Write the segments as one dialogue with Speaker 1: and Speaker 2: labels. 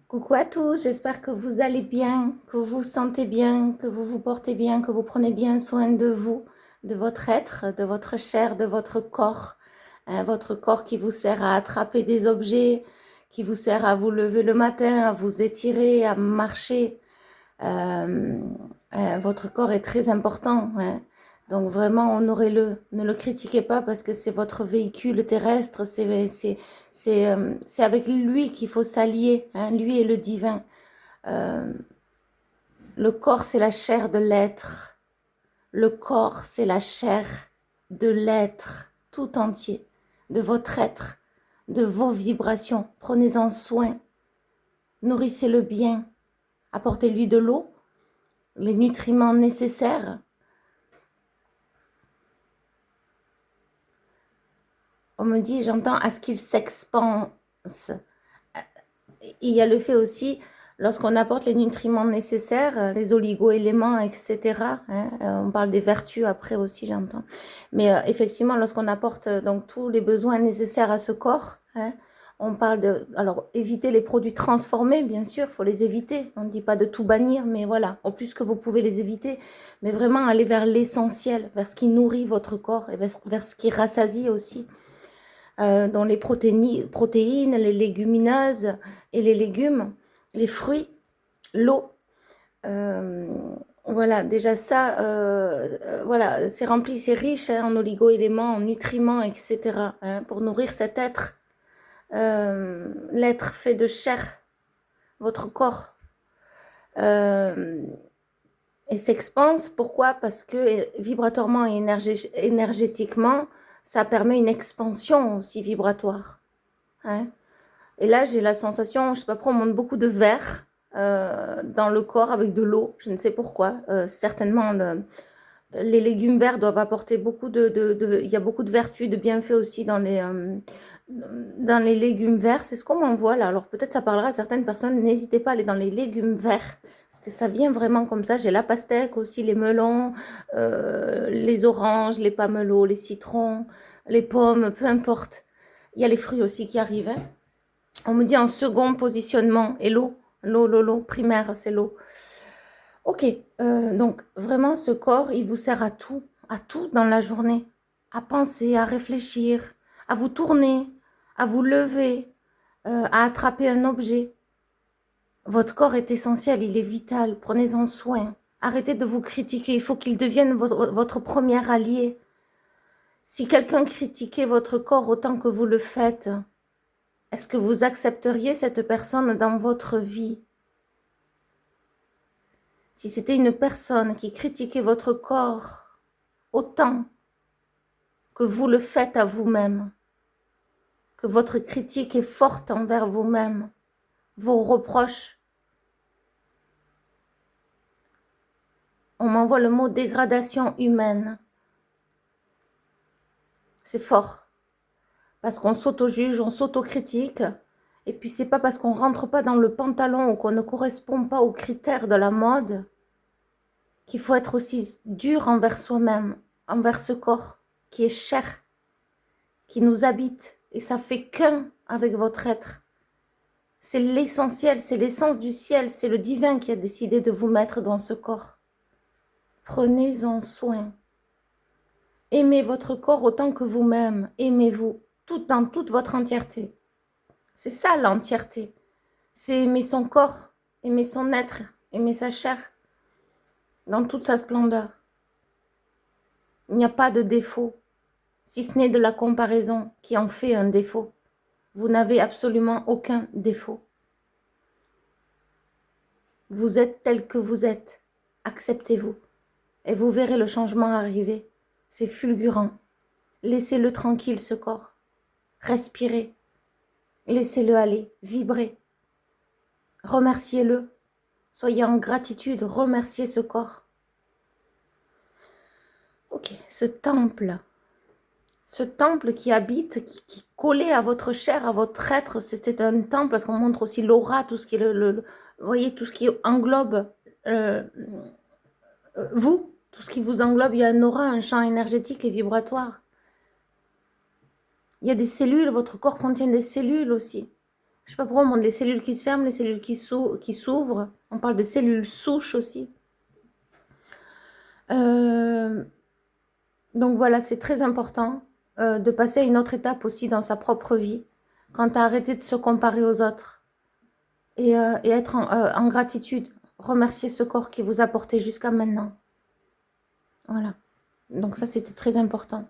Speaker 1: Coucou à tous, j'espère que vous allez bien, que vous vous sentez bien, que vous vous portez bien, que vous prenez bien soin de vous, de votre être, de votre chair, de votre corps. Votre corps qui vous sert à attraper des objets, qui vous sert à vous lever le matin, à vous étirer, à marcher. Euh, Votre corps est très important, hein. Donc vraiment, honorez-le. Ne le critiquez pas parce que c'est votre véhicule terrestre. C'est avec lui qu'il faut s'allier, hein, lui et le divin. Euh, le corps, c'est la chair de l'être. Le corps, c'est la chair de l'être tout entier, de votre être, de vos vibrations. Prenez-en soin. Nourrissez-le bien. Apportez-lui de l'eau, les nutriments nécessaires. On me dit, j'entends à ce qu'il s'expanse. Il y a le fait aussi, lorsqu'on apporte les nutriments nécessaires, les oligo-éléments, etc., hein, on parle des vertus après aussi, j'entends. Mais effectivement, lorsqu'on apporte donc tous les besoins nécessaires à ce corps, hein, on parle de... Alors, éviter les produits transformés, bien sûr, il faut les éviter. On ne dit pas de tout bannir, mais voilà, au plus que vous pouvez les éviter. Mais vraiment aller vers l'essentiel, vers ce qui nourrit votre corps et vers ce qui rassasie aussi. Dans les protéines, les légumineuses et les légumes, les fruits, l'eau. Euh, voilà, déjà ça, voilà, c'est rempli, c'est riche, hein, en oligo-éléments, en nutriments, etc., hein, pour nourrir cet être. L'être fait de chair, votre corps. Euh, et s'expanse, pourquoi? Parce que vibratoirement et énergétiquement, ça permet une expansion aussi vibratoire, hein. Et là, j'ai la sensation, je sais pas pourquoi, on monte beaucoup de verre dans le corps avec de l'eau. Je ne sais pourquoi. Certainement, les légumes verts doivent apporter beaucoup il y a beaucoup de vertus, de bienfaits aussi dans les légumes verts. C'est ce qu'on m'envoie là. Alors peut-être ça parlera à certaines personnes. N'hésitez pas à aller dans les légumes verts. Parce que ça vient vraiment comme ça. J'ai la pastèque aussi, les melons, les oranges, les pamelots, les citrons, les pommes, peu importe. Il y a les fruits aussi qui arrivent, hein. On me dit en second positionnement, et l'eau, primaire, c'est l'eau. Ok, donc vraiment ce corps, il vous sert à tout dans la journée. À penser, à réfléchir, à vous tourner, à vous lever, à attraper un objet. Votre corps est essentiel, il est vital, prenez-en soin. Arrêtez de vous critiquer, il faut qu'il devienne votre premier allié. Si quelqu'un critiquait votre corps autant que vous le faites, est-ce que vous accepteriez cette personne dans votre vie? Si c'était une personne qui critiquait votre corps autant que vous le faites à vous-même, que votre critique est forte envers vous-même, vos reproches, on m'envoie le mot dégradation humaine. C'est fort, parce qu'on s'auto-juge, on s'auto-critique, et puis c'est pas parce qu'on rentre pas dans le pantalon ou qu'on ne correspond pas aux critères de la mode qu'il faut être aussi dur envers soi-même, envers ce corps qui est cher, qui nous habite, et ça fait qu'un avec votre être. C'est l'essentiel, c'est l'essence du ciel, c'est le divin qui a décidé de vous mettre dans ce corps. Prenez-en soin. Aimez votre corps autant que vous-même. Aimez-vous dans toute votre entièreté. C'est ça l'entièreté. C'est aimer son corps, aimer son être, aimer sa chair dans toute sa splendeur. Il n'y a pas de défaut, si ce n'est de la comparaison qui en fait un défaut. Vous n'avez absolument aucun défaut. Vous êtes tel que vous êtes. Acceptez-vous. Et vous verrez le changement arriver. C'est fulgurant. Laissez-le tranquille, ce corps. Respirez. Laissez-le aller, vibrer. Remerciez-le. Soyez en gratitude, remerciez ce corps. Ok, ce temple qui habite, qui collait à votre chair, à votre être, c'était un temple, parce qu'on montre aussi l'aura, tout ce qui est vous voyez, tout ce qui englobe euh, vous, tout ce qui vous englobe, il y a un aura, un champ énergétique et vibratoire. Il y a des cellules, votre corps contient des cellules aussi. Je sais pas pourquoi on montre les cellules qui se ferment, les cellules qui s'ouvrent. On parle de cellules souches aussi. Donc voilà, c'est très important de passer à une autre étape aussi dans sa propre vie, quand à arrêter de se comparer aux autres et être en gratitude, remercier ce corps qui vous a porté jusqu'à maintenant. Voilà. Donc ça, c'était très important.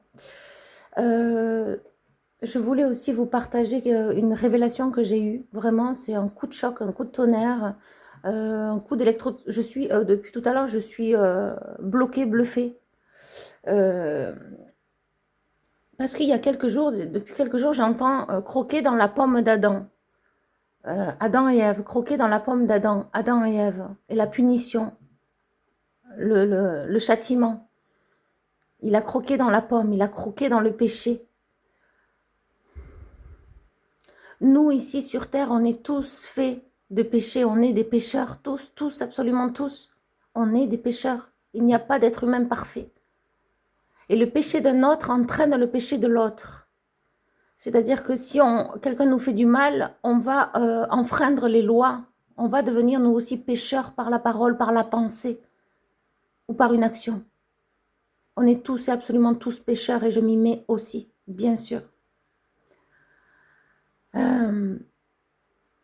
Speaker 1: Je voulais aussi vous partager une révélation que j'ai eue. Vraiment, c'est un coup de choc, un coup de tonnerre, un coup d'électro. Je suis, depuis tout à l'heure, je suis bloquée, bluffée. Parce qu'il y a quelques jours, depuis quelques jours, j'entends croquer dans la pomme d'Adam. Adam et Ève, croquer dans la pomme d'Adam, Adam et Ève. Et la punition, le châtiment. Il a croqué dans la pomme, il a croqué dans le péché. Nous, ici sur Terre, on est tous faits de péché, on est des pécheurs, tous, absolument tous. On est des pécheurs. Il n'y a pas d'être humain parfait. Et le péché d'un autre entraîne le péché de l'autre. C'est-à-dire que si quelqu'un nous fait du mal, on va enfreindre les lois. On va devenir nous aussi pécheurs par la parole, par la pensée ou par une action. On est tous et absolument tous pécheurs et je m'y mets aussi, bien sûr.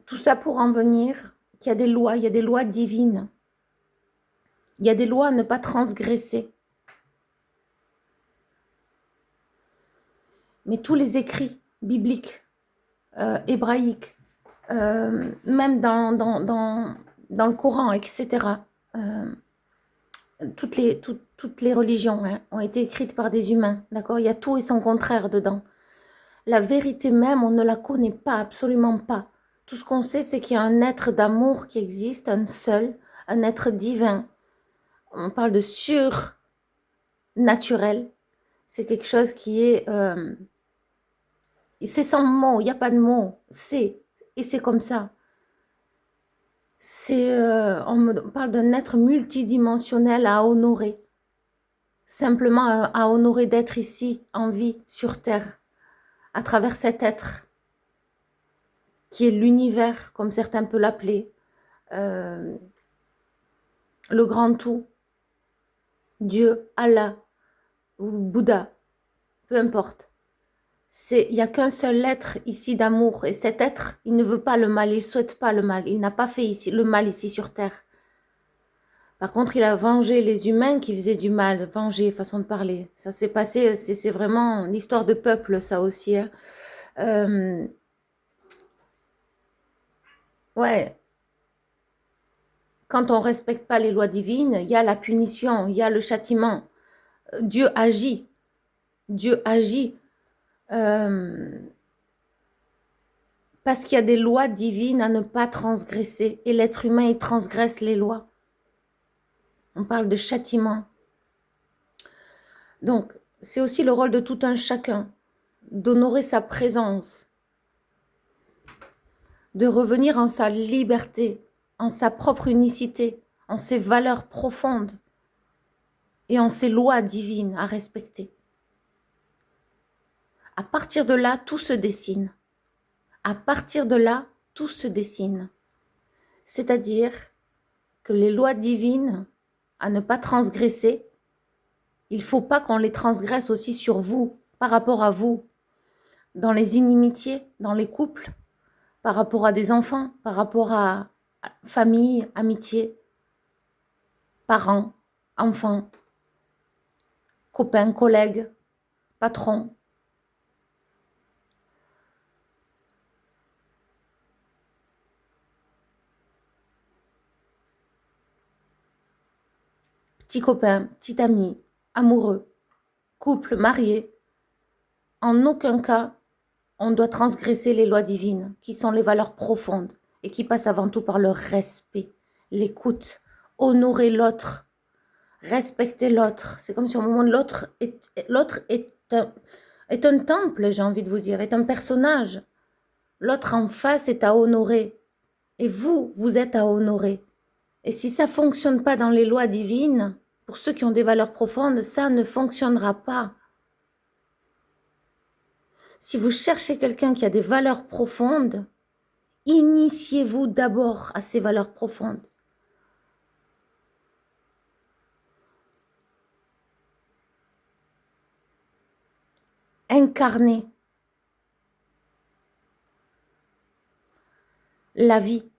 Speaker 1: Tout ça pour en venir qu'il y a des lois divines. Il y a des lois à ne pas transgresser. Mais tous les écrits bibliques, hébraïques, même dans le Coran, etc., toutes les religions ont été écrites par des humains, d'accord? Il y a tout et son contraire dedans. La vérité même, on ne la connaît pas, absolument pas. Tout ce qu'on sait, c'est qu'il y a un être d'amour qui existe, un seul, un être divin. On parle de surnaturel. C'est quelque chose qui est... c'est sans mots, il n'y a pas de mots. C'est, et c'est comme ça. On me parle d'un être multidimensionnel à honorer. Simplement à honorer d'être ici, en vie, sur Terre, à travers cet être qui est l'univers, comme certains peuvent l'appeler, le grand tout, Dieu, Allah, ou Bouddha, peu importe. Il n'y a qu'un seul être ici d'amour, et cet être, il ne veut pas le mal, il ne souhaite pas le mal, il n'a pas fait le mal ici sur Terre. Par contre, il a vengé les humains qui faisaient du mal, vengé, façon de parler. Ça s'est passé, c'est vraiment l'histoire de peuple, ça aussi. Hein. Ouais, quand on ne respecte pas les lois divines, il y a la punition, il y a le châtiment. Dieu agit. Dieu agit. Parce qu'il y a des lois divines à ne pas transgresser. Et l'être humain, il transgresse les lois. On parle de châtiment. Donc, c'est aussi le rôle de tout un chacun d'honorer sa présence, de revenir en sa liberté, en sa propre unicité, en ses valeurs profondes et en ses lois divines à respecter. À partir de là, tout se dessine. À partir de là, tout se dessine. C'est-à-dire que les lois divines à ne pas transgresser, il ne faut pas qu'on les transgresse aussi sur vous, par rapport à vous, dans les inimitiés, dans les couples, par rapport à des enfants, par rapport à famille, amitié, parents, enfants, copains, collègues, patrons. Petit copain, petit ami, amoureux, couple, marié. En aucun cas, on doit transgresser les lois divines, qui sont les valeurs profondes et qui passent avant tout par le respect, l'écoute, honorer l'autre, respecter l'autre. C'est comme si au moment de l'autre est un temple, j'ai envie de vous dire, est un personnage. L'autre en face est à honorer. Et vous êtes à honorer. Et si ça ne fonctionne pas dans les lois divines, pour ceux qui ont des valeurs profondes, ça ne fonctionnera pas. Si vous cherchez quelqu'un qui a des valeurs profondes, Initiez-vous d'abord à ces valeurs profondes. Incarnez la vie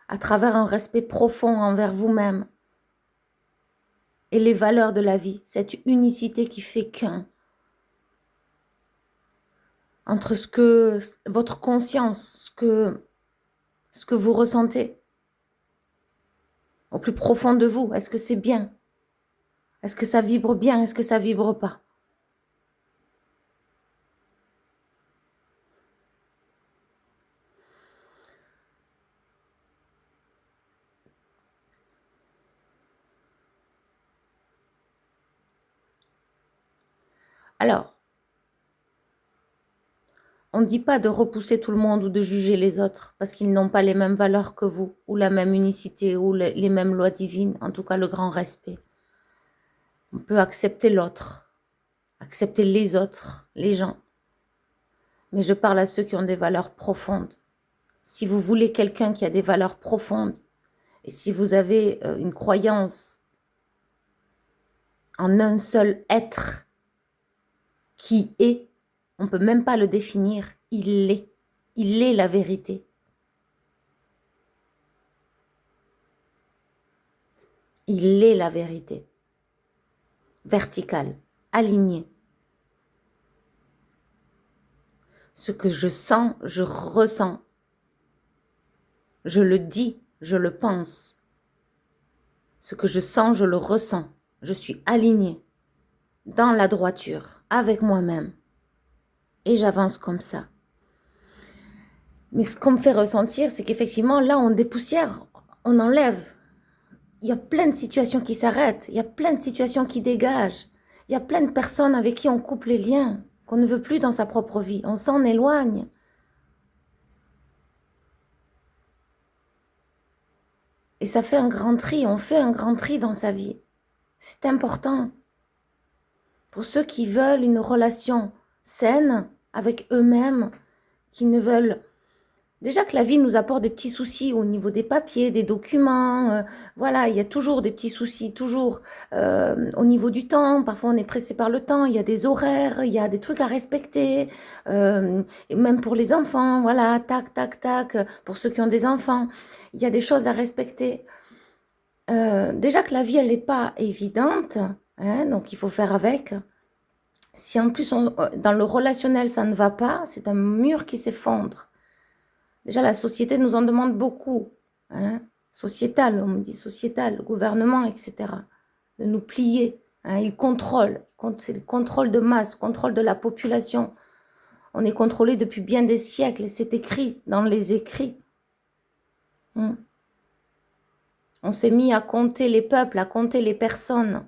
Speaker 1: à travers un respect profond envers vous-même et les valeurs de la vie, cette unicité qui fait qu'un entre ce que votre conscience, ce que vous ressentez au plus profond de vous. Est-ce que c'est bien? Est-ce que ça vibre bien? Est-ce que ça vibre pas? Alors, on ne dit pas de repousser tout le monde ou de juger les autres parce qu'ils n'ont pas les mêmes valeurs que vous, ou la même unicité, ou les mêmes lois divines, en tout cas le grand respect. On peut accepter l'autre, accepter les autres, les gens. Mais je parle à ceux qui ont des valeurs profondes. Si vous voulez quelqu'un qui a des valeurs profondes, et si vous avez une croyance en un seul être qui est, on ne peut même pas le définir, il est la vérité. Il est la vérité, verticale, alignée. Ce que je sens, je ressens. Je le dis, je le pense. Ce que je sens, je le ressens. Je suis alignée dans la droiture, avec moi-même. Et j'avance comme ça. Mais ce qu'on me fait ressentir, c'est qu'effectivement, là, on dépoussière, on enlève. Il y a plein de situations qui s'arrêtent, il y a plein de situations qui dégagent, il y a plein de personnes avec qui on coupe les liens, qu'on ne veut plus dans sa propre vie, on s'en éloigne. Et ça fait un grand tri, on fait un grand tri dans sa vie. C'est important. Pour ceux qui veulent une relation saine avec eux-mêmes, qui ne veulent... Déjà que la vie nous apporte des petits soucis au niveau des papiers, des documents, voilà, il y a toujours des petits soucis, toujours au niveau du temps, parfois on est pressé par le temps, il y a des horaires, il y a des trucs à respecter, et même pour les enfants, voilà, tac, tac, tac, pour ceux qui ont des enfants, il y a des choses à respecter. Déjà que la vie, elle n'est pas évidente, hein, donc il faut faire avec. Si en plus, dans le relationnel, ça ne va pas, c'est un mur qui s'effondre. Déjà, la société nous en demande beaucoup, hein, sociétal, on me dit sociétal, le gouvernement, etc., de nous plier. Hein, ils contrôlent, c'est le contrôle de masse, contrôle de la population. On est contrôlé depuis bien des siècles, c'est écrit dans les écrits. On s'est mis à compter les peuples, à compter les personnes.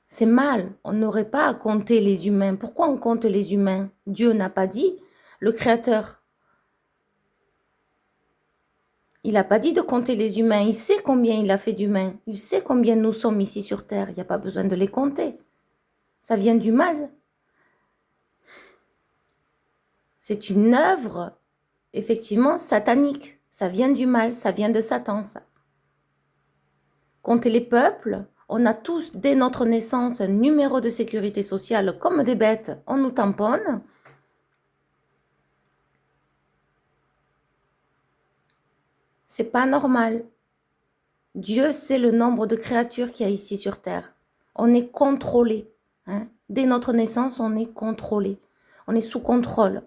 Speaker 1: C'est mal, on n'aurait pas à compter les humains. Pourquoi on compte les humains? Dieu n'a pas dit, le Créateur. Il n'a pas dit de compter les humains, il sait combien il a fait d'humains, il sait combien nous sommes ici sur Terre, il n'y a pas besoin de les compter. Ça vient du mal. C'est une œuvre, effectivement, satanique. Ça vient du mal, ça vient de Satan, ça. Compter les peuples, on a tous, dès notre naissance, un numéro de sécurité sociale comme des bêtes, on nous tamponne. C'est pas normal. Dieu sait le nombre de créatures qu'il y a ici sur Terre. On est contrôlé. Hein. Dès notre naissance, on est contrôlé. On est sous contrôle.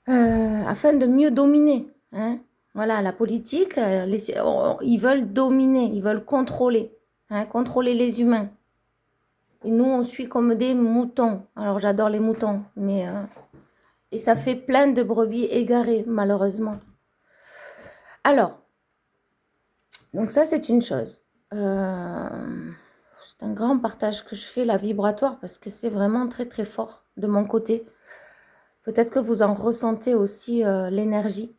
Speaker 1: Afin de mieux dominer. Hein. Voilà, la politique, ils veulent dominer, ils veulent contrôler. Hein, contrôler les humains. Et nous, on suit comme des moutons. Alors, j'adore les moutons, mais... et ça fait plein de brebis égarées, malheureusement. Alors, donc ça, c'est une chose. C'est un grand partage que je fais, la vibratoire, parce que c'est vraiment très, très fort de mon côté. Peut-être que vous en ressentez aussi l'énergie.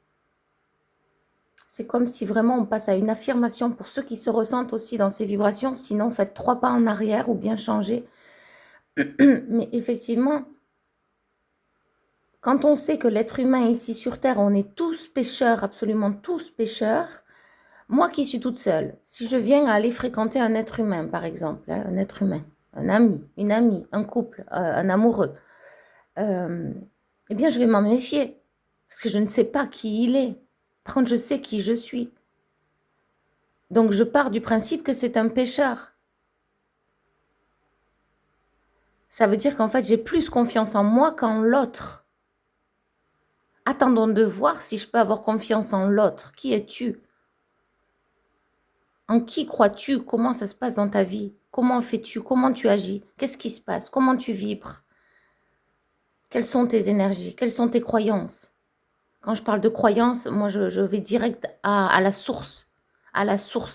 Speaker 1: C'est comme si vraiment on passe à une affirmation pour ceux qui se ressentent aussi dans ces vibrations. Sinon, faites 3 pas en arrière ou bien changez. Mais effectivement, quand on sait que l'être humain ici sur Terre, on est tous pécheurs, absolument tous pécheurs, moi qui suis toute seule, si je viens aller fréquenter un être humain, par exemple, hein, un être humain, un ami, une amie, un couple, un amoureux, eh bien, je vais m'en méfier, parce que je ne sais pas qui il est. Par contre, je sais qui je suis. Donc, je pars du principe que c'est un pécheur. Ça veut dire qu'en fait, j'ai plus confiance en moi qu'en l'autre. Attendons de voir si je peux avoir confiance en l'autre. Qui es-tu? En qui crois-tu? Comment ça se passe dans ta vie? Comment fais-tu? Comment tu agis? Qu'est-ce qui se passe? Comment tu vibres? Quelles sont tes énergies? Quelles sont tes croyances? Quand je parle de croyances, moi, je vais direct à la source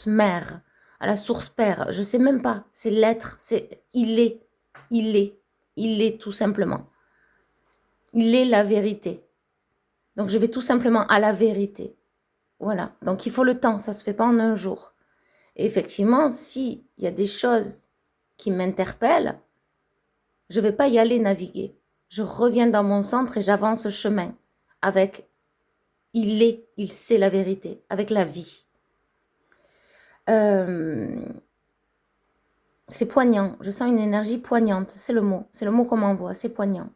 Speaker 1: mère, à la source père. Je sais même pas. C'est l'être, c'est il est, il est tout simplement. Il est la vérité. Donc, je vais tout simplement à la vérité. Voilà. Donc, il faut le temps. Ça se fait pas en un jour. Et effectivement, s'il y a des choses qui m'interpellent, je vais pas y aller naviguer. Je reviens dans mon centre et j'avance ce chemin avec il sait la vérité, avec la vie. C'est poignant. Je sens une énergie poignante. C'est le mot. C'est le mot qu'on m'envoie. C'est poignant.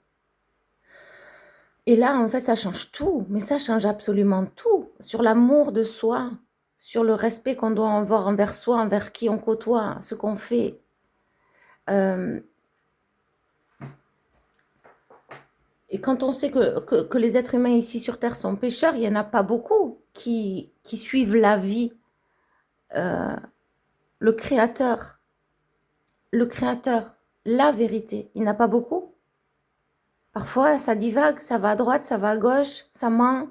Speaker 1: Et là, en fait, ça change tout. Mais ça change absolument tout. Sur l'amour de soi, sur le respect qu'on doit avoir envers soi, envers qui on côtoie, ce qu'on fait. Et quand on sait que les êtres humains ici sur Terre sont pécheurs, il n'y en a pas beaucoup qui suivent la vie, le Créateur, la vérité. Il n'y en a pas beaucoup. Parfois, ça divague, ça va à droite, ça va à gauche, ça ment,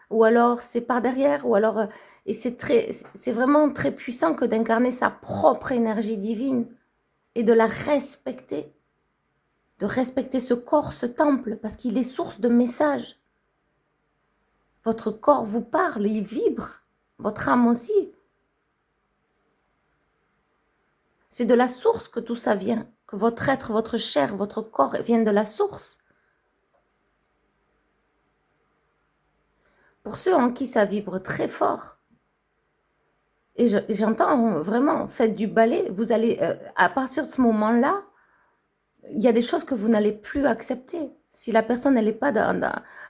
Speaker 1: ou alors c'est par derrière, ou alors... et c'est vraiment très puissant que d'incarner sa propre énergie divine et de la respecter, de respecter ce corps, ce temple, parce qu'il est source de messages. Votre corps vous parle, il vibre, votre âme aussi. C'est de la source que tout ça vient, que votre être, votre chair, votre corps viennent de la source. Pour ceux en qui ça vibre très fort, et j'entends vraiment, faites du balai, vous allez, à partir de ce moment-là, il y a des choses que vous n'allez plus accepter. Si la personne n'est pas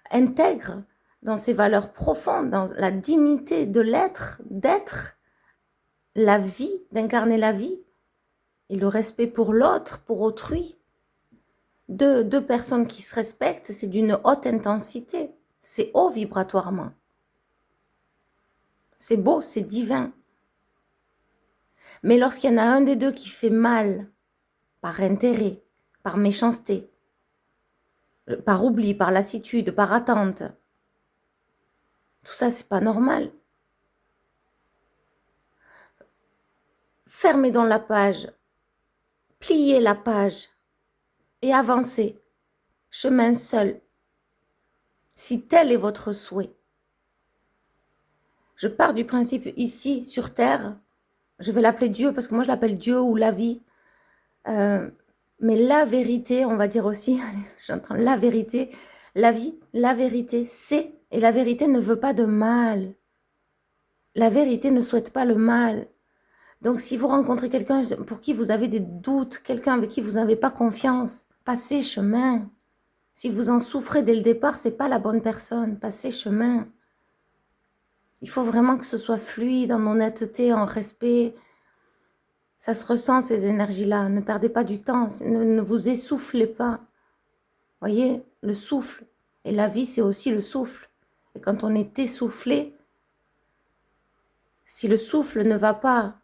Speaker 1: intègre dans ses valeurs profondes, dans la dignité de l'être, d'être la vie, d'incarner la vie, et le respect pour l'autre, pour autrui. Deux personnes qui se respectent, c'est d'une haute intensité. C'est haut vibratoirement. C'est beau, c'est divin. Mais lorsqu'il y en a un des deux qui fait mal, par intérêt, par méchanceté, par oubli, par lassitude, par attente, tout ça, c'est pas normal. Fermez donc la page, pliez la page et avancez. Chemin seul. Si tel est votre souhait. Je pars du principe ici, sur Terre, je vais l'appeler Dieu parce que moi je l'appelle Dieu ou la vie. Mais la vérité, on va dire aussi, j'entends la vérité, la vie, la vérité, c'est, et la vérité ne veut pas de mal. La vérité ne souhaite pas le mal. Donc si vous rencontrez quelqu'un pour qui vous avez des doutes, quelqu'un avec qui vous n'avez pas confiance, passez chemin. Si vous en souffrez dès le départ, c'est pas la bonne personne, passez chemin. Il faut vraiment que ce soit fluide, en honnêteté, en respect. Ça se ressent, ces énergies-là. Ne perdez pas du temps. Ne vous essoufflez pas. Voyez, le souffle. Et la vie, c'est aussi le souffle. Et quand on est essoufflé, si le souffle ne va pas,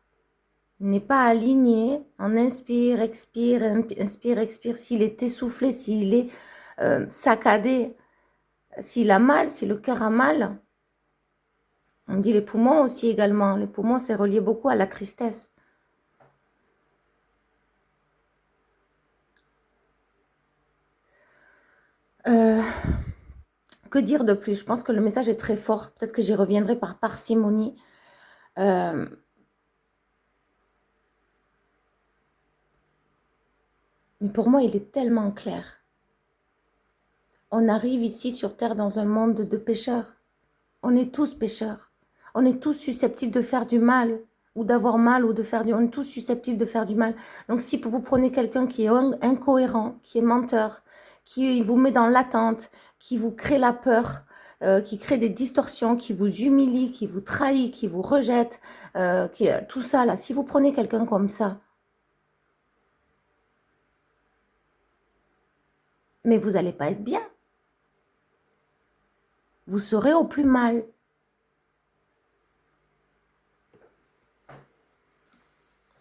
Speaker 1: n'est pas aligné, on inspire, expire, inspire, expire. S'il est essoufflé, s'il est saccadé, s'il a mal, si le cœur a mal, on dit les poumons aussi également. Les poumons, c'est relié beaucoup à la tristesse. Que dire de plus? Je pense que le message est très fort. Peut-être que j'y reviendrai par parcimonie. Mais pour moi, il est tellement clair. On arrive ici sur Terre dans un monde de pécheurs. On est tous pécheurs. On est tous susceptibles de faire du mal, ou d'avoir mal, ou de faire du... On est tous susceptibles de faire du mal. Donc si vous prenez quelqu'un qui est incohérent, qui est menteur, qui vous met dans l'attente, qui vous crée la peur, qui crée des distorsions, qui vous humilie, qui vous trahit, qui vous rejette, tout ça là, si vous prenez quelqu'un comme ça, mais vous n'allez pas être bien. Vous serez au plus mal.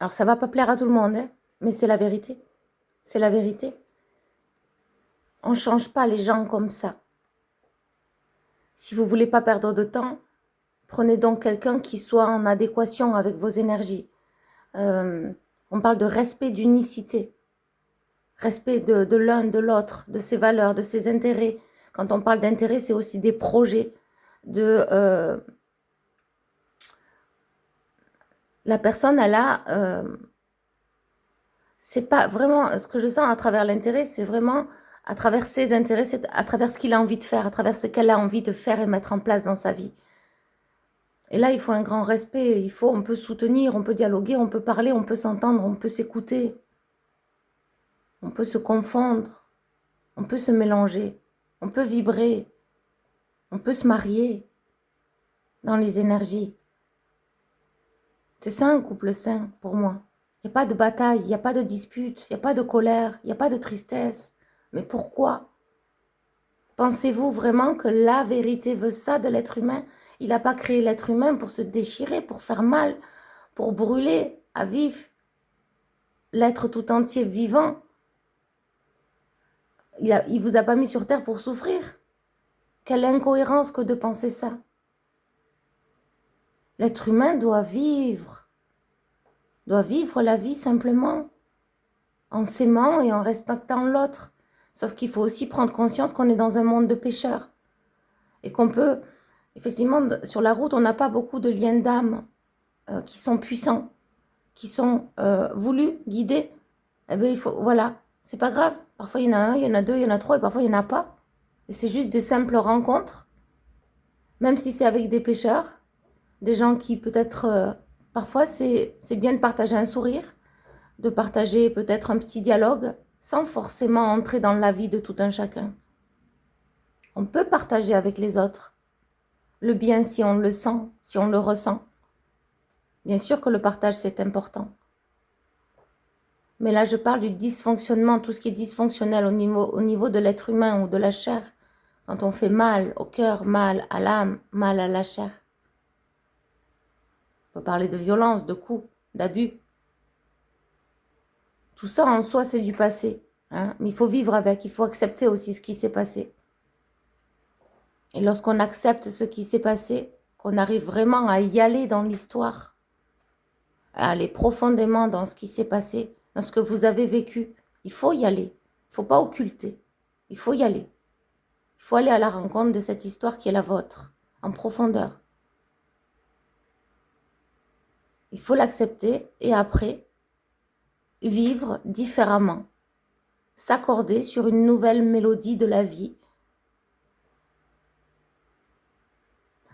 Speaker 1: Alors ça va pas plaire à tout le monde, hein, mais c'est la vérité. C'est la vérité. On ne change pas les gens comme ça. Si vous voulez pas perdre de temps, prenez donc quelqu'un qui soit en adéquation avec vos énergies. On parle de respect d'unicité. Respect de l'un, de l'autre, de ses valeurs, de ses intérêts. Quand on parle d'intérêt, c'est aussi des projets. La personne, elle a... c'est pas vraiment... Ce que je sens à travers l'intérêt, c'est vraiment à travers ses intérêts, c'est à travers ce qu'il a envie de faire, à travers ce qu'elle a envie de faire et mettre en place dans sa vie. Et là, il faut un grand respect. On peut soutenir, on peut dialoguer, on peut parler, on peut s'entendre, on peut s'écouter. On peut se confondre, on peut se mélanger, on peut vibrer, on peut se marier dans les énergies. C'est ça un couple sain pour moi. Il n'y a pas de bataille, il n'y a pas de dispute, il n'y a pas de colère, il n'y a pas de tristesse. Mais pourquoi? Pensez-vous vraiment que la vérité veut ça de l'être humain? Il n'a pas créé l'être humain pour se déchirer, pour faire mal, pour brûler à vif l'être tout entier vivant. Il vous a pas mis sur terre pour souffrir. Quelle incohérence que de penser ça. L'être humain doit vivre la vie simplement, en s'aimant et en respectant l'autre. Sauf qu'il faut aussi prendre conscience qu'on est dans un monde de pécheurs. Et qu'on peut, effectivement, sur la route, on n'a pas beaucoup de liens d'âme qui sont puissants, qui sont voulus, guidés. Eh bien, voilà, c'est pas grave. Parfois, il y en a un, il y en a deux, il y en a trois, et parfois, il n'y en a pas. Et c'est juste des simples rencontres, même si c'est avec des pécheurs, des gens qui peut-être, parfois, c'est bien de partager un sourire, de partager peut-être un petit dialogue, sans forcément entrer dans la vie de tout un chacun. On peut partager avec les autres le bien si on le sent, si on le ressent. Bien sûr que le partage, c'est important. Mais là, je parle du dysfonctionnement, tout ce qui est dysfonctionnel au niveau de l'être humain ou de la chair. Quand on fait mal au cœur, mal à l'âme, mal à la chair. On peut parler de violence, de coups, d'abus. Tout ça en soi, c'est du passé. Hein, mais il faut vivre avec, il faut accepter aussi ce qui s'est passé. Et lorsqu'on accepte ce qui s'est passé, qu'on arrive vraiment à y aller dans l'histoire, à aller profondément dans ce qui s'est passé, dans ce que vous avez vécu, il faut y aller. Il ne faut pas occulter. Il faut y aller. Il faut aller à la rencontre de cette histoire qui est la vôtre, en profondeur. Il faut l'accepter et après, vivre différemment. S'accorder sur une nouvelle mélodie de la vie,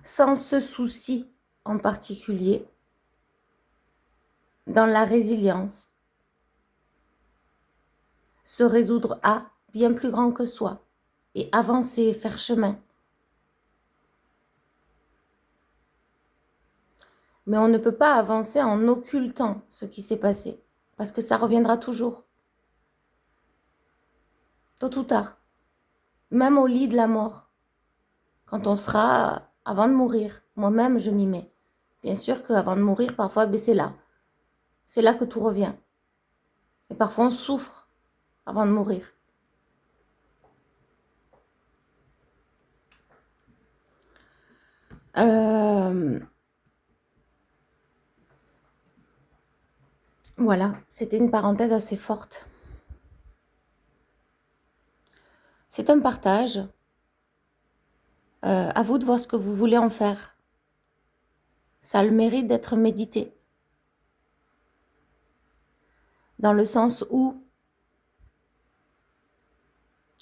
Speaker 1: sans ce souci en particulier, dans la résilience, se résoudre à bien plus grand que soi et avancer et faire chemin. Mais on ne peut pas avancer en occultant ce qui s'est passé, parce que ça reviendra toujours, tôt ou tard, même au lit de la mort, quand on sera avant de mourir. Moi-même, je m'y mets. Bien sûr qu'avant de mourir, parfois, c'est là. C'est là que tout revient. Et parfois, on souffre avant de mourir. Voilà, c'était une parenthèse assez forte. C'est un partage. À vous de voir ce que vous voulez en faire. Ça a le mérite d'être médité. Dans le sens où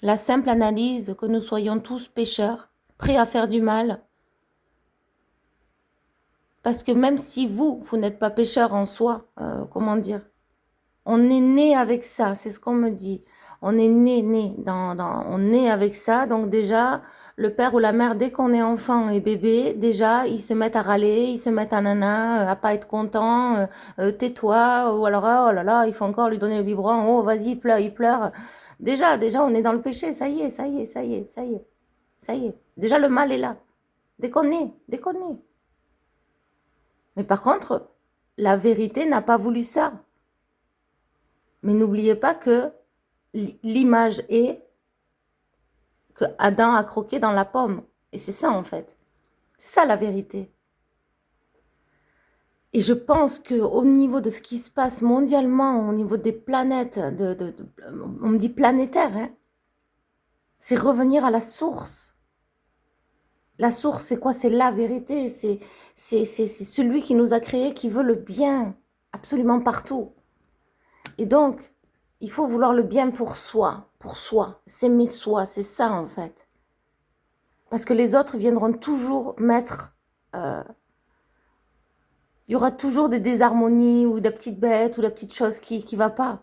Speaker 1: la simple analyse que nous soyons tous pécheurs, prêts à faire du mal. Parce que même si vous n'êtes pas pécheur en soi, comment dire, on est né avec ça, c'est ce qu'on me dit. On est on est avec ça. Donc déjà, le père ou la mère, dès qu'on est enfant et bébé, déjà, ils se mettent à râler, ils se mettent à nana, à pas être content, tais-toi, ou alors, oh là là, il faut encore lui donner le biberon, oh vas-y, il pleure. Déjà, on est dans le péché, ça y est, ça y est, ça y est, ça y est, ça y est. Déjà, le mal est là. Dès qu'on est. Mais par contre, la vérité n'a pas voulu ça. Mais n'oubliez pas que l'image est que Adam a croqué dans la pomme. Et c'est ça en fait. C'est ça la vérité. Et je pense qu'au niveau de ce qui se passe mondialement, au niveau des planètes, on me dit planétaire, hein, c'est revenir à la source. La source, c'est quoi? C'est la vérité. C'est celui qui nous a créés, qui veut le bien absolument partout. Et donc, il faut vouloir le bien pour soi, s'aimer soi, c'est ça en fait. Parce que les autres viendront toujours mettre... il y aura toujours des désharmonies ou des petites bêtes ou des petites choses qui ne va pas.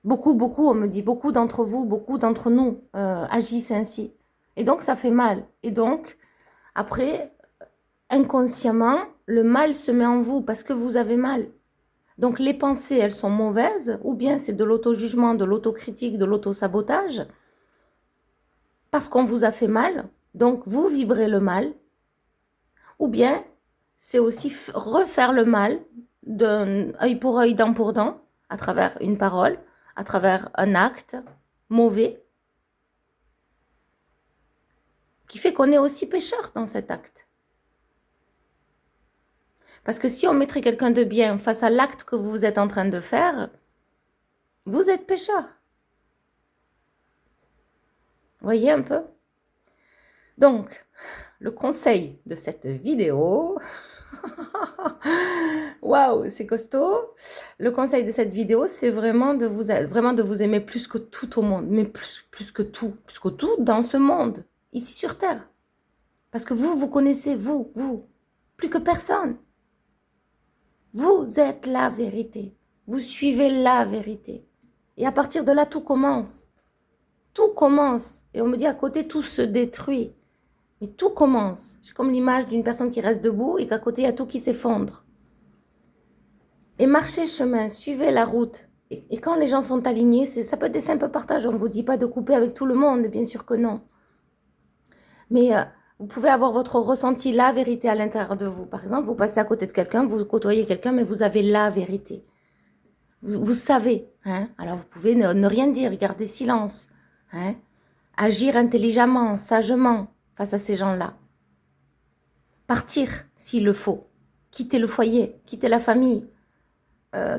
Speaker 1: Beaucoup, on me dit, beaucoup d'entre vous, beaucoup d'entre nous agissent ainsi. Et donc, ça fait mal. Et donc, après, inconsciemment, le mal se met en vous parce que vous avez mal. Donc, les pensées, elles sont mauvaises, ou bien c'est de l'auto-jugement, de l'autocritique, de l'auto-sabotage, parce qu'on vous a fait mal, donc vous vibrez le mal, ou bien c'est aussi refaire le mal d'un œil pour œil, dent pour dent, à travers une parole, à travers un acte mauvais, qui fait qu'on est aussi pécheur dans cet acte. Parce que si on mettrait quelqu'un de bien face à l'acte que vous êtes en train de faire, vous êtes pécheur. Voyez un peu? Donc, le conseil de cette vidéo, waouh, c'est costaud. Le conseil de cette vidéo, c'est vraiment de vous aimer plus que tout au monde, mais plus que tout dans ce monde, ici sur Terre. Parce que vous connaissez, vous, plus que personne. Vous êtes la vérité. Vous suivez la vérité. Et à partir de là, tout commence. Tout commence. Et on me dit à côté, tout se détruit. Mais tout commence. C'est comme l'image d'une personne qui reste debout et qu'à côté, il y a tout qui s'effondre. Et marchez chemin, suivez la route. Et quand les gens sont alignés, ça peut être des simples partages. On ne vous dit pas de couper avec tout le monde, bien sûr que non. Mais vous pouvez avoir votre ressenti, la vérité à l'intérieur de vous. Par exemple, vous passez à côté de quelqu'un, vous côtoyez quelqu'un, mais vous avez la vérité. Vous savez. Hein? Alors vous pouvez ne rien dire, garder silence. Hein? Agir intelligemment, sagement face à ces gens-là. Partir s'il le faut. Quitter le foyer, quitter la famille,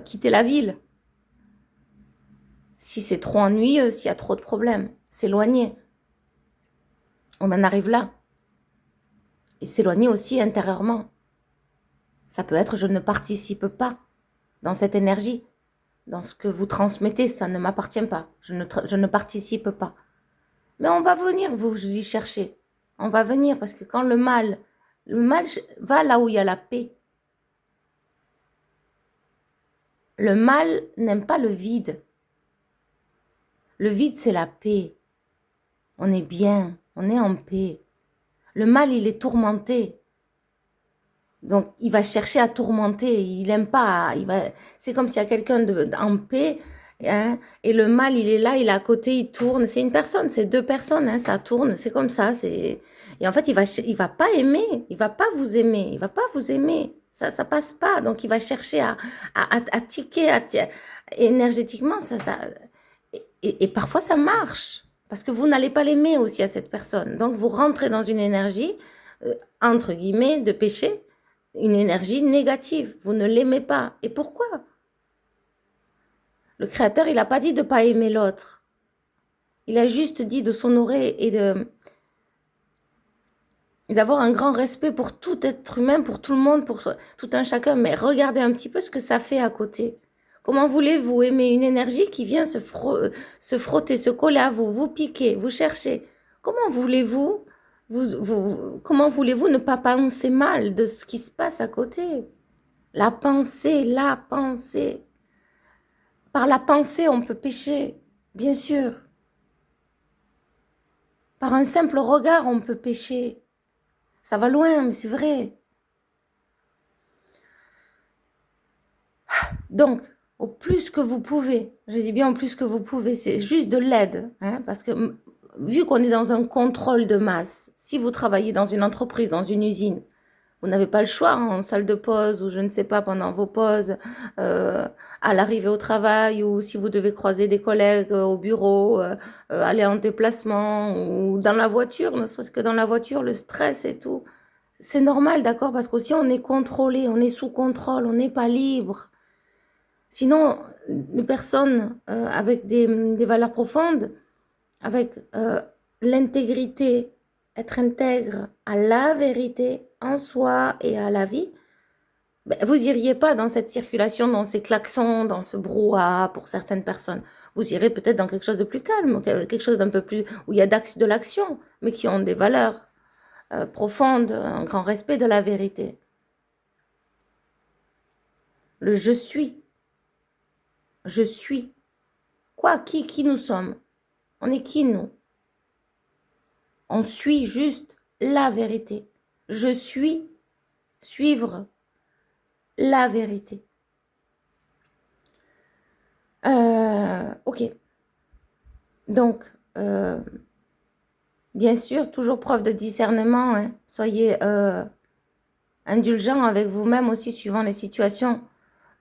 Speaker 1: quitter la ville. Si c'est trop ennuyeux, s'il y a trop de problèmes, s'éloigner. On en arrive là. Et s'éloigner aussi intérieurement. Ça peut être je ne participe pas dans cette énergie, dans ce que vous transmettez, ça ne m'appartient pas. Je ne participe pas. Mais on va venir vous y chercher. On va venir parce que quand le mal va là où il y a la paix. Le mal n'aime pas le vide. Le vide, c'est la paix. On est bien, on est en paix. Le mal, il est tourmenté. Donc, il va chercher à tourmenter. Il n'aime pas. C'est comme s'il y a quelqu'un en paix. Hein, et le mal, il est là, il est à côté, il tourne. C'est une personne, c'est deux personnes. Hein, ça tourne, c'est comme ça. Et en fait, il va pas aimer. Il va pas vous aimer. Il va pas vous aimer. Ça passe pas. Donc, il va chercher à tiquer énergétiquement. Et parfois, ça marche. Parce que vous n'allez pas l'aimer aussi à cette personne. Donc, vous rentrez dans une énergie, entre guillemets, de péché, une énergie négative. Vous ne l'aimez pas. Et pourquoi? Le Créateur, il n'a pas dit de ne pas aimer l'autre. Il a juste dit de s'honorer et d'avoir un grand respect pour tout être humain, pour tout le monde, pour tout un chacun. Mais regardez un petit peu ce que ça fait à côté. Comment voulez-vous aimer une énergie qui vient se frotter, se coller à vous, vous piquer, vous chercher? Comment voulez-vous comment voulez-vous ne pas penser mal de ce qui se passe à côté? La pensée, la pensée. Par la pensée, on peut pécher, bien sûr. Par un simple regard, on peut pécher. Ça va loin, mais c'est vrai. Donc, au plus que vous pouvez, je dis bien au plus que vous pouvez, c'est juste de l'aide, hein, parce que vu qu'on est dans un contrôle de masse, si vous travaillez dans une entreprise, dans une usine, vous n'avez pas le choix hein, en salle de pause ou je ne sais pas pendant vos pauses, à l'arrivée au travail ou si vous devez croiser des collègues au bureau, aller en déplacement ou dans la voiture, ne serait-ce que dans la voiture, le stress et tout. C'est normal, d'accord, parce qu'aussi on est contrôlé, on est sous contrôle, on n'est pas libre. Sinon, une personne avec des valeurs profondes, avec l'intégrité, être intègre à la vérité en soi et à la vie, ben, vous n'iriez pas dans cette circulation, dans ces klaxons, dans ce brouhaha pour certaines personnes. Vous irez peut-être dans quelque chose de plus calme, quelque chose d'un peu plus où il y a de l'action, mais qui ont des valeurs profondes, un grand respect de la vérité. Le je suis. Je suis. Quoi? Qui nous sommes? On est qui nous? On suit juste la vérité. Je suis suivre la vérité. Ok. Donc, bien sûr, toujours preuve de discernement. Hein. Soyez indulgent avec vous-même aussi, suivant les situations.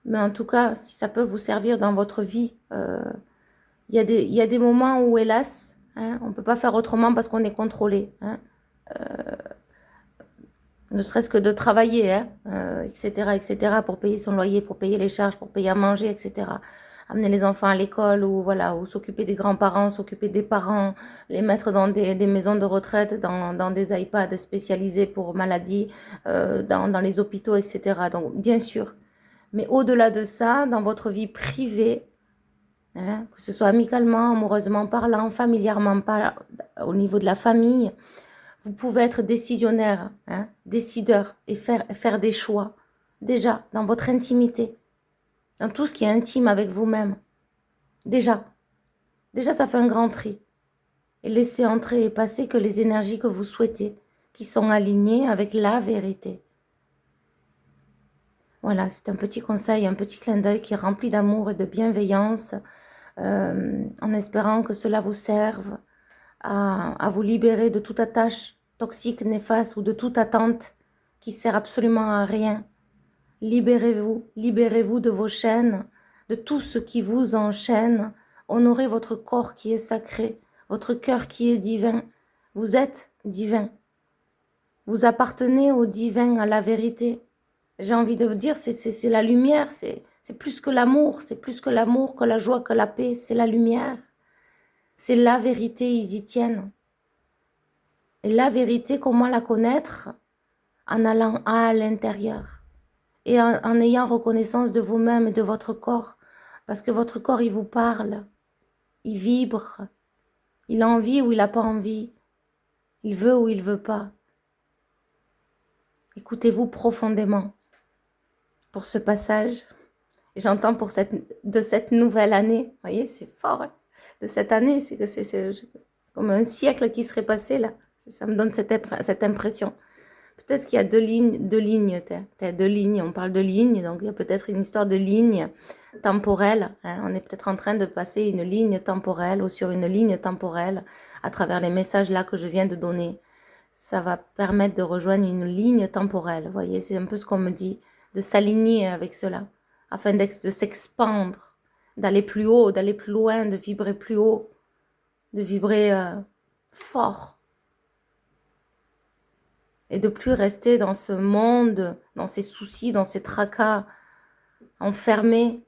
Speaker 1: Mais en tout cas, si ça peut vous servir dans votre vie, il y a des moments où, hélas, hein, on ne peut pas faire autrement parce qu'on est contrôlé. Hein. Ne serait-ce que de travailler, hein, etc., pour payer son loyer, pour payer les charges, pour payer à manger, etc. Amener les enfants à l'école ou voilà, ou s'occuper des grands-parents, s'occuper des parents, les mettre dans des maisons de retraite, dans des iPads spécialisés pour maladies, dans les hôpitaux, etc. Donc, bien sûr. Mais au-delà de ça, dans votre vie privée, hein, que ce soit amicalement, amoureusement parlant, familièrement parlant, au niveau de la famille, vous pouvez être décisionnaire, hein, décideur et faire des choix. Déjà, dans votre intimité, dans tout ce qui est intime avec vous-même. Déjà, ça fait un grand tri. Et laissez entrer et passer que les énergies que vous souhaitez, qui sont alignées avec la vérité. Voilà, c'est un petit conseil, un petit clin d'œil qui est rempli d'amour et de bienveillance, en espérant que cela vous serve à vous libérer de toute attache toxique, néfaste ou de toute attente qui sert absolument à rien. Libérez-vous de vos chaînes, de tout ce qui vous enchaîne. Honorez votre corps qui est sacré, votre cœur qui est divin. Vous êtes divin. Vous appartenez au divin, à la vérité. J'ai envie de vous dire, c'est la lumière, c'est plus que l'amour, c'est plus que l'amour, que la joie, que la paix, c'est la lumière. C'est la vérité, ils y tiennent. Et la vérité, comment la connaître? En allant à l'intérieur et en ayant reconnaissance de vous-même et de votre corps. Parce que votre corps, il vous parle, il vibre, il a envie ou il n'a pas envie, il veut ou il ne veut pas. Écoutez-vous profondément pour ce passage. Et j'entends de cette nouvelle année, vous voyez, c'est fort, hein, de cette année, c'est que c'est comme un siècle qui serait passé là. Ça me donne cette impression. Peut-être qu'il y a deux lignes, on parle de lignes, donc il y a peut-être une histoire de ligne temporelle. Hein. On est peut-être en train de passer une ligne temporelle ou sur une ligne temporelle à travers les messages là que je viens de donner. Ça va permettre de rejoindre une ligne temporelle. Vous voyez, c'est un peu ce qu'on me dit, de s'aligner avec cela, afin de s'expandre, d'aller plus haut, d'aller plus loin, de vibrer plus haut, de vibrer fort. Et de plus rester dans ce monde, dans ces soucis, dans ces tracas, enfermés,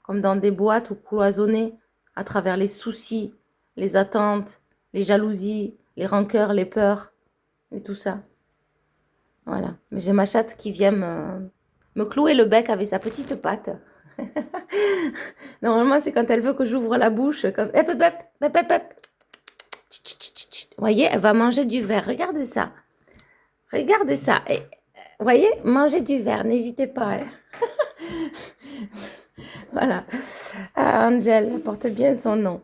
Speaker 1: comme dans des boîtes ou cloisonnés, à travers les soucis, les attentes, les jalousies, les rancœurs, les peurs, et tout ça. Voilà. Mais j'ai ma chatte qui vient me clouer le bec avec sa petite patte. Normalement, c'est quand elle veut que j'ouvre la bouche. Quand... Hep, hep, hep, hep, hep, hep. Vous voyez, elle va manger du verre. Regardez ça. Regardez ça. Et, vous voyez, manger du verre. N'hésitez pas. Hein. Voilà. Ah, Angel, elle porte bien son nom.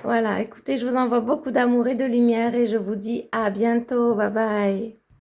Speaker 1: Voilà. Écoutez, je vous envoie beaucoup d'amour et de lumière et je vous dis à bientôt. Bye bye.